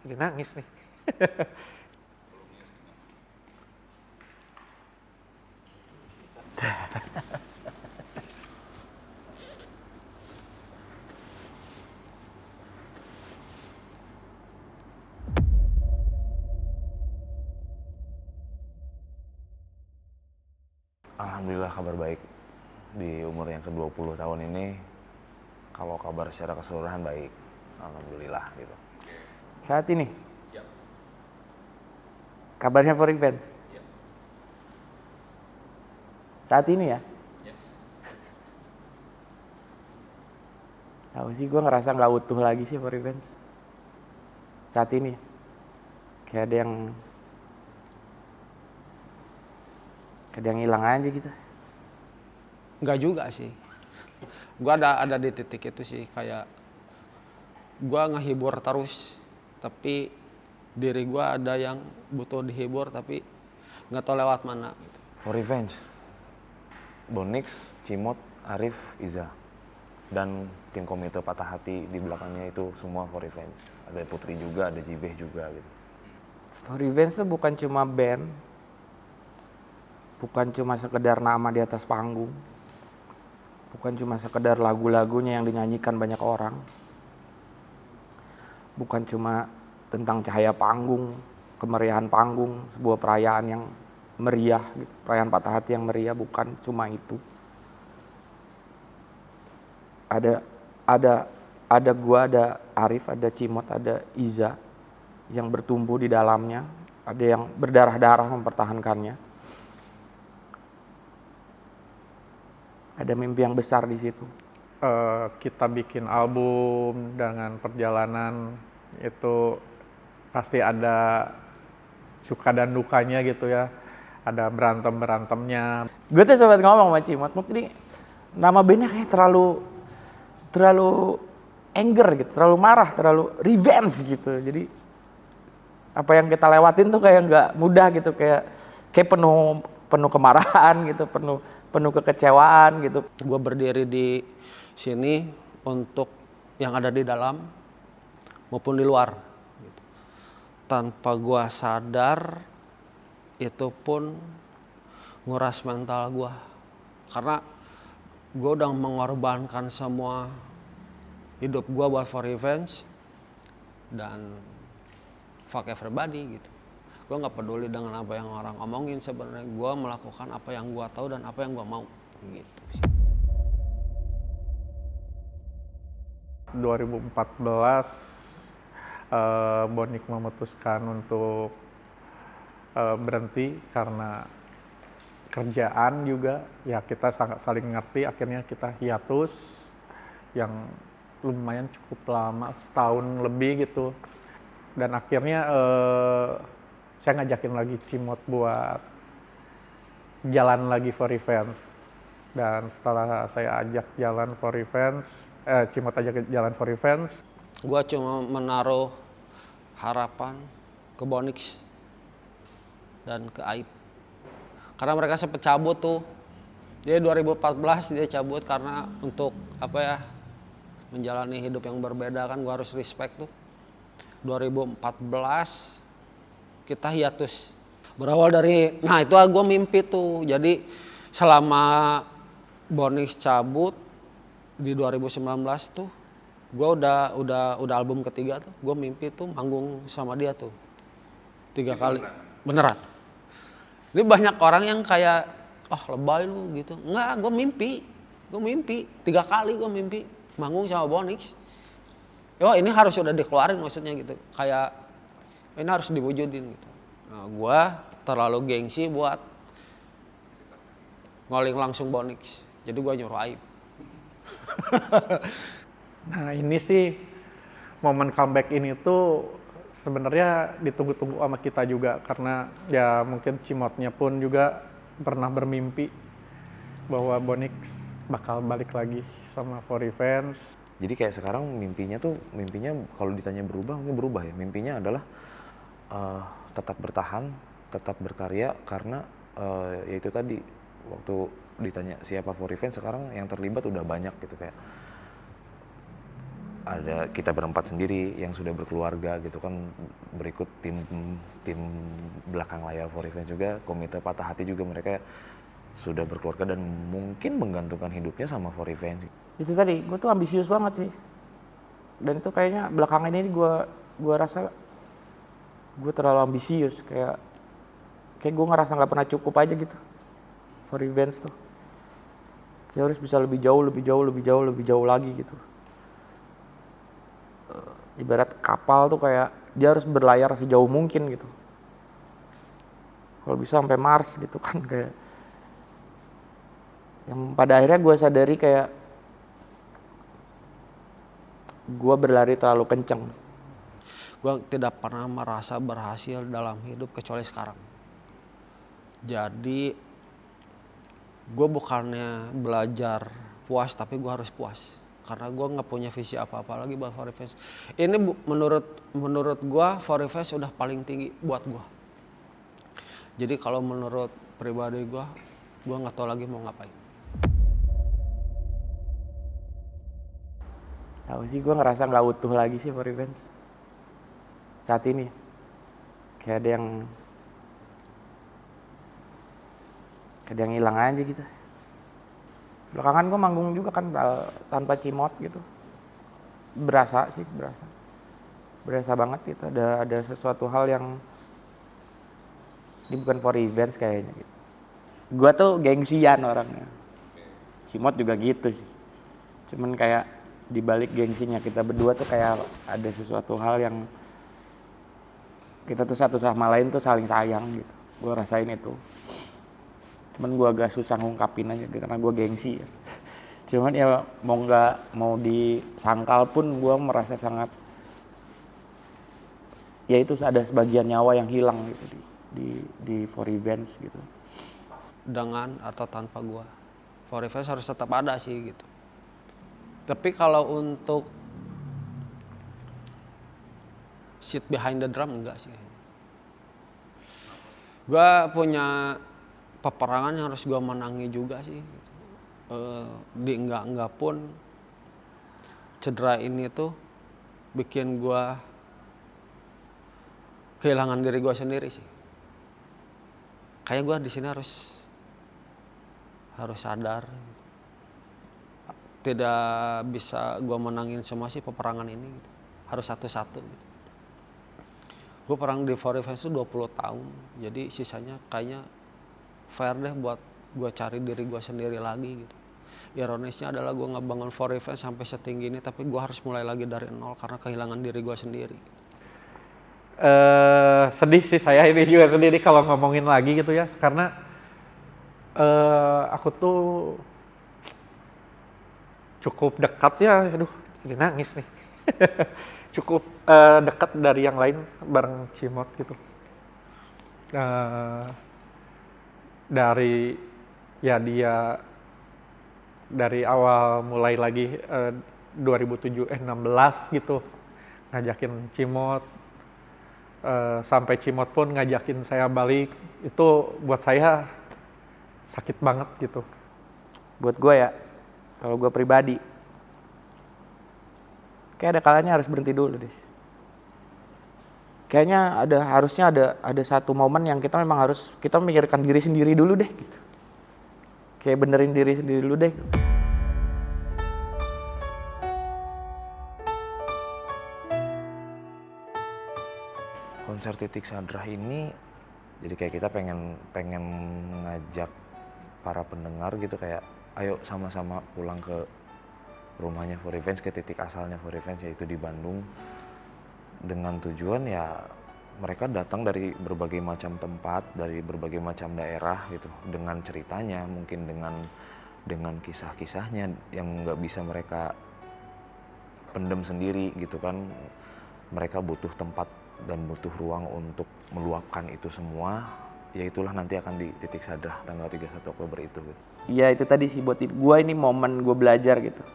Jadi nangis nih. Alhamdulillah kabar baik. Di umur yang ke-20 tahun ini, kalau kabar secara keseluruhan baik. Alhamdulillah gitu. Saat ini? Yep. Kabarnya for revenge? Yep. Saat ini ya? Yes. Tahu sih, gue ngerasa nggak utuh lagi sih for revenge. Saat ini. Kayak ada yang hilang aja gitu. Enggak juga sih. Gua ada di titik itu sih, kayak gua ngehibur terus, tapi diri gua ada yang butuh dihibur tapi nggak tahu lewat mana gitu. For revenge, Bonix, Cimot, Arif, Iza, dan tim komite Patah Hati di belakangnya itu semua for revenge. Ada Putri juga, ada Jibeh juga gitu. For revenge tuh bukan cuma band, bukan cuma sekedar nama di atas panggung, bukan cuma sekedar lagu-lagunya yang dinyanyikan banyak orang, bukan cuma tentang cahaya panggung, kemeriahan panggung, sebuah perayaan yang meriah, gitu. Perayaan Patah Hati yang meriah, bukan cuma itu. Ada gua, ada Arif, ada Cimot, ada Iza yang bertumbuh di dalamnya, ada yang berdarah-darah mempertahankannya. Ada mimpi yang besar di situ. Kita bikin album dengan perjalanan itu pasti ada suka dan dukanya gitu ya. Ada berantem-berantemnya. Gue tuh sempat ngomong sama Cimot, ini nama bandnya kayak terlalu anger gitu, terlalu marah, terlalu revenge gitu. Jadi apa yang kita lewatin tuh kayak nggak mudah gitu, kayak penuh kemarahan gitu, penuh kekecewaan gitu. Gue berdiri di sini untuk yang ada di dalam maupun di luar. Gitu. Tanpa gue sadar, itu pun nguras mental gue. Karena gue udah mengorbankan semua hidup gue buat for revenge. Dan fuck everybody gitu. Gue nggak peduli dengan apa yang orang omongin, sebenarnya gue melakukan apa yang gue tahu dan apa yang gue mau gitu sih. 2014 Bonix memutuskan untuk berhenti karena kerjaan juga, ya kita sangat saling ngerti, akhirnya kita hiatus yang lumayan cukup lama, setahun lebih gitu. Dan akhirnya saya ngajakin lagi Cimot buat jalan lagi for revenge. Dan setelah saya ajak jalan for revenge, Cimot ajak jalan for revenge. Gue cuma menaruh harapan ke Bonix dan ke Aib. Karena mereka sempat cabut tuh. Dia 2014 dia cabut karena untuk apa ya, menjalani hidup yang berbeda kan, gue harus respect tuh. 2014 kita hiatus. Berawal dari, nah itu gue mimpi tuh. Jadi selama Bonix cabut di 2019 tuh, gue udah album ketiga tuh. Gue mimpi tuh manggung sama dia tuh 3 kali. Beneran. Ini banyak orang yang kayak, lebay lu gitu. Enggak, gue mimpi 3 kali gue mimpi manggung sama Bonix. Ini harus udah dikeluarin maksudnya gitu. Kayak ini harus diwujudin gitu. Nah, gue terlalu gengsi buat ngoling langsung Bonix. Jadi gue nyuruh Aib. Nah ini sih momen comeback ini tuh sebenarnya ditunggu-tunggu sama kita juga, karena ya mungkin Cimotnya pun juga pernah bermimpi bahwa Bonix bakal balik lagi sama for revenge. Jadi kayak sekarang mimpinya kalau ditanya berubah, mungkin berubah ya. Mimpinya adalah tetap bertahan, tetap berkarya, karena ya itu tadi, waktu ditanya siapa for revenge, sekarang yang terlibat udah banyak gitu, kayak ada kita berempat sendiri yang sudah berkeluarga gitu kan, berikut tim belakang layar For Revenge juga, komite Patah Hati juga, mereka sudah berkeluarga dan mungkin menggantungkan hidupnya sama For Revenge. Itu tadi, gue tuh ambisius banget sih. Dan itu kayaknya belakangan ini gue rasa gue terlalu ambisius, kayak gue ngerasa nggak pernah cukup aja gitu. For Revenge tuh kayak harus bisa lebih jauh lagi gitu. Ibarat kapal tuh kayak dia harus berlayar sejauh mungkin gitu. Kalau bisa sampai Mars gitu kan, kayak yang pada akhirnya gue sadari kayak gue berlari terlalu kenceng. Gue tidak pernah merasa berhasil dalam hidup kecuali sekarang. Jadi gue bukannya belajar puas, tapi gue harus puas. Karena gue nggak punya visi apa-apa lagi buat For Revenge. Ini menurut gue For Revenge udah paling tinggi buat gue. Jadi kalau menurut pribadi gue nggak tahu lagi mau ngapain. Tahu sih, gue ngerasa nggak utuh lagi sih For Revenge saat ini. Kayak ada yang hilang aja gitu. Belakangan gue manggung juga kan tanpa Cimot gitu. Berasa banget gitu. Ada sesuatu hal yang ini bukan For Revenge kayaknya gitu. Gue tuh gengsian orangnya. Cimot juga gitu sih. Cuman kayak di balik gengsinya kita berdua tuh kayak ada sesuatu hal yang kita tuh satu sama lain tuh saling sayang gitu. Gue rasain itu. Cuman gue agak susah ngungkapin aja karena gue gengsi ya. Cuman ya mau disangkal pun gue merasa sangat, ya itu ada sebagian nyawa yang hilang gitu di For Revenge gitu. Dengan atau tanpa gue, For Revenge harus tetap ada sih gitu. Tapi kalau untuk sit behind the drum enggak sih. Gue punya peperangan yang harus gue menangi juga sih. Di enggak pun cedera ini tuh bikin gue kehilangan diri gue sendiri sih. Kayak gue di sini harus sadar. Tidak bisa gue menangin semua sih peperangan ini gitu. Harus satu-satu gitu. Gue perang di For Revenge itu 20 tahun. Jadi sisanya kayaknya fair deh buat gue cari diri gue sendiri lagi gitu. Ironisnya adalah gue ngebangun For Revenge sampai setinggi ini, tapi gue harus mulai lagi dari nol karena kehilangan diri gue sendiri. Sedih sih, saya ini juga sedih nih kalau ngomongin lagi gitu ya, karena aku tuh cukup dekat ya, aduh jadi nangis nih. Cukup dekat dari yang lain bareng Cimot gitu. Dari ya dia dari awal mulai lagi 16 gitu ngajakin Cimot, sampai Cimot pun ngajakin saya balik, itu buat saya sakit banget gitu. Buat gue ya, kalau gue pribadi, kayak ada kalanya harus berhenti dulu deh. Kayaknya harusnya ada satu momen yang kita memang harus kita memikirkan diri sendiri dulu deh gitu. Kayak benerin diri sendiri dulu deh gitu. Konser Titik Sadrah ini jadi kayak kita pengen ngajak para pendengar gitu, kayak ayo sama-sama pulang ke rumahnya For Revenge, ke titik asalnya For Revenge, yaitu di Bandung, dengan tujuan ya mereka datang dari berbagai macam tempat, dari berbagai macam daerah gitu, dengan ceritanya, mungkin dengan kisah-kisahnya yang nggak bisa mereka pendem sendiri gitu kan. Mereka butuh tempat dan butuh ruang untuk meluapkan itu semua, ya itulah nanti akan di Titik Sadrah tanggal 31 Oktober itu gitu. Iya itu tadi sih buat gue ini momen gue belajar gitu.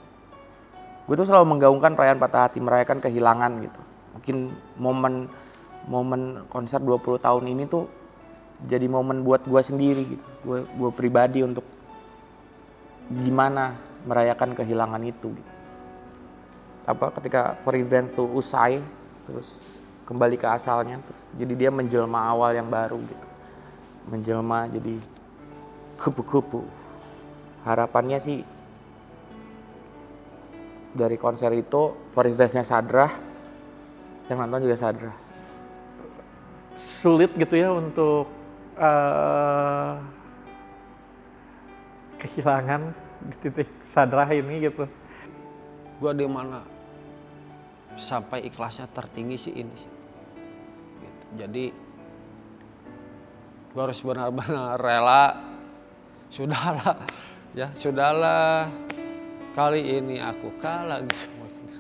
Gue tuh selalu menggaungkan perayaan Patah Hati, merayakan kehilangan gitu. Mungkin momen konser 20 tahun ini tuh jadi momen buat gue sendiri gitu. Gue pribadi untuk gimana merayakan kehilangan itu gitu. ketika For Revenge tuh usai, terus kembali ke asalnya, terus jadi dia menjelma awal yang baru gitu, menjelma jadi kupu-kupu. Harapannya sih dari konser itu For Revenge-nya Sadrah, yang nonton juga Sadrah. Sulit gitu ya untuk kehilangan di titik Sadrah ini gitu. Gue di mana sampai ikhlasnya tertinggi sih ini sih. Gitu. Jadi gue harus benar-benar rela. Sudahlah, ya sudahlah. Kali ini aku kalah gitu maksudnya.